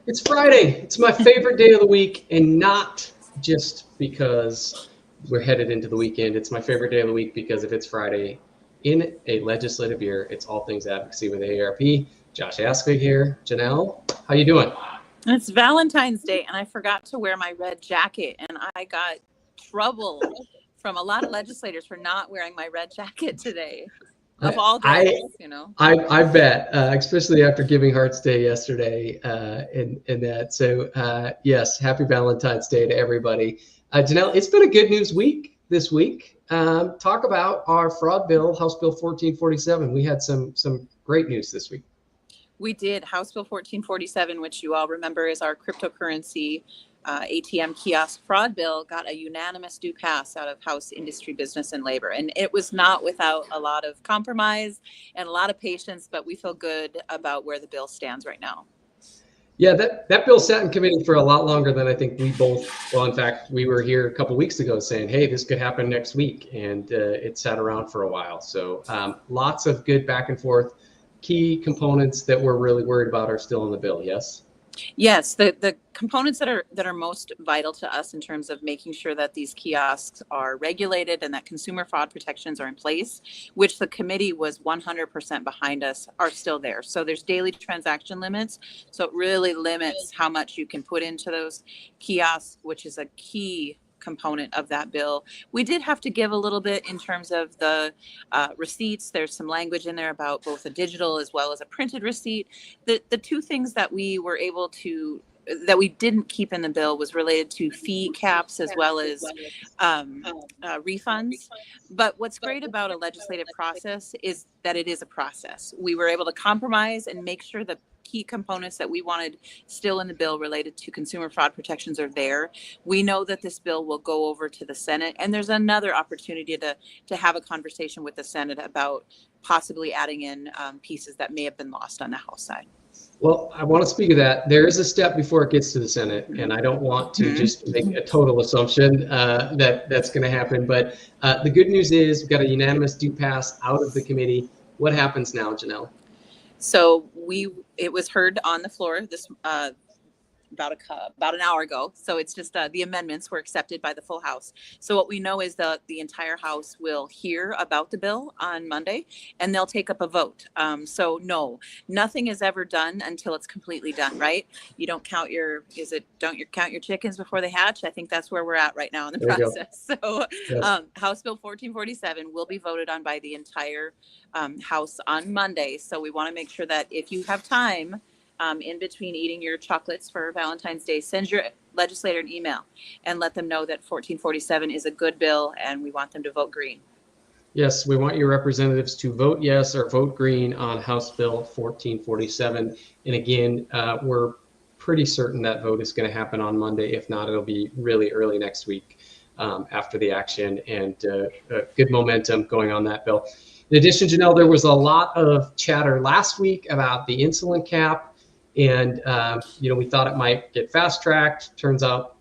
It's Friday. It's my favorite day of the week, and not just because we're headed into the weekend. It's my favorite day of the week because if it's Friday in a legislative year, it's all things advocacy with AARP. Josh Askey here. Janelle, how you doing? It's Valentine's Day, and I forgot to wear my red jacket, and I got trouble from a lot of legislators for not wearing my red jacket today. Of all I days. I bet, especially after Giving Hearts Day yesterday, and that. So yes, happy Valentine's Day to everybody. Janelle, it's been a good news week this week. Talk about our fraud bill, House Bill 1447. We had some great news this week. We did. House Bill 1447, which you all remember is our cryptocurrency ATM kiosk fraud bill, got a unanimous do pass out of House Industry, Business, and Labor. And it was not without a lot of compromise and a lot of patience, but we feel good about where the bill stands right now. Yeah, that bill sat in committee for a lot longer than I think we both, well, in fact, we were here a couple of weeks ago saying, hey, this could happen next week. And it sat around for a while. So lots of good back and forth. Key components that we're really worried about are still in the bill. Yes. Yes, the components that are most vital to us in terms of making sure that these kiosks are regulated and that consumer fraud protections are in place, which the committee was 100% behind us, are still there. So there's daily transaction limits. So it really limits how much you can put into those kiosks, which is a key component of that bill. We did have to give a little bit in terms of the receipts. There's some language in there about both a digital as well as a printed receipt. The two things that we were able to that we didn't keep in the bill was related to fee caps as well as refunds. But what's great about a legislative process is that it is a process. We were able to compromise and make sure that key components that we wanted still in the bill related to consumer fraud protections are there. We know that this bill will go over to the Senate, and there's another opportunity to have a conversation with the Senate about possibly adding in pieces that may have been lost on the House side. Well, I want to speak of that. There is a step before it gets to the Senate, and I don't want to just make a total assumption that that's going to happen. But the good news is we've got a unanimous do pass out of the committee. What happens now, Janelle? So it was heard on the floor this about an hour ago. So it's just the amendments were accepted by the full House. So what we know is that the entire House will hear about the bill on Monday, and they'll take up a vote. So no, nothing is ever done until it's completely done, right? You don't count don't you count your chickens before they hatch? I think that's where we're at right now in the process. So yes. House Bill 1447 will be voted on by the entire House on Monday. So we want to make sure that if you have time, in between eating your chocolates for Valentine's Day, send your legislator an email and let them know that 1447 is a good bill and we want them to vote green. Yes, we want your representatives to vote yes or vote green on House Bill 1447. And again, we're pretty certain that vote is going to happen on Monday. If not, it'll be really early next week after the action, and good momentum going on that bill. In addition, Janelle, there was a lot of chatter last week about the insulin cap. And, we thought it might get fast tracked. Turns out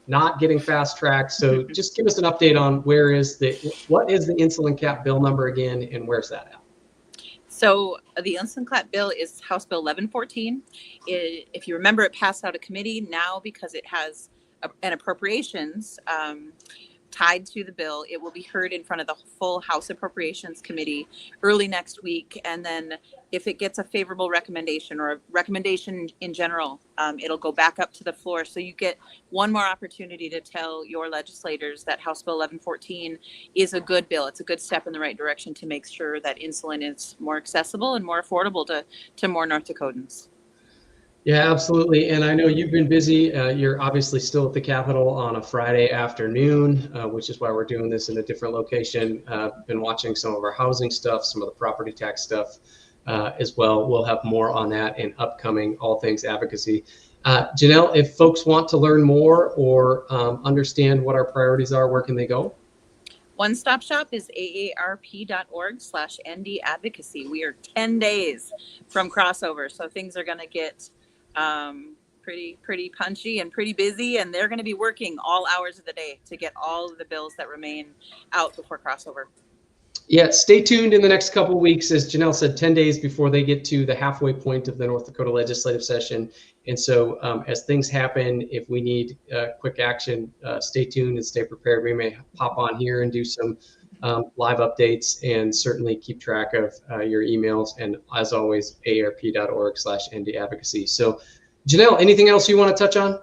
not getting fast tracked. So just give us an update on what is the insulin cap bill number again, and where's that at? So the insulin cap bill is House Bill 1114. If you remember, it passed out of committee. Now, because it has an appropriations tied to the bill, it will be heard in front of the full House Appropriations Committee early next week. And then if it gets a favorable recommendation or a recommendation in general, it'll go back up to the floor. So you get one more opportunity to tell your legislators that House Bill 1114 is a good bill. It's a good step in the right direction to make sure that insulin is more accessible and more affordable to more North Dakotans. Yeah, absolutely. And I know you've been busy. You're obviously still at the Capitol on a Friday afternoon, which is why we're doing this in a different location. Been watching some of our housing stuff, some of the property tax stuff as well. We'll have more on that in upcoming All Things Advocacy. Janelle, if folks want to learn more or understand what our priorities are, where can they go? One stop shop is aarp.org/ND advocacy. We are 10 days from crossover, so things are going to get pretty punchy and pretty busy, and they're going to be working all hours of the day to get all of the bills that remain out before crossover. Yeah, stay tuned in the next couple of weeks. As Janelle said, 10 days before they get to the halfway point of the North Dakota legislative session. And so as things happen, if we need quick action, stay tuned and stay prepared. We may pop on here and do some live updates, and certainly keep track of your emails. And as always, arp.org/ND-advocacy. So Janelle, anything else you want to touch on?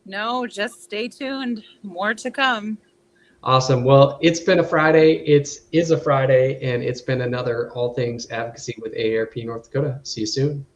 No, just stay tuned. More to come. Awesome. Well, it's been a Friday. It is a Friday, and it's been another All Things Advocacy with AARP North Dakota. See you soon.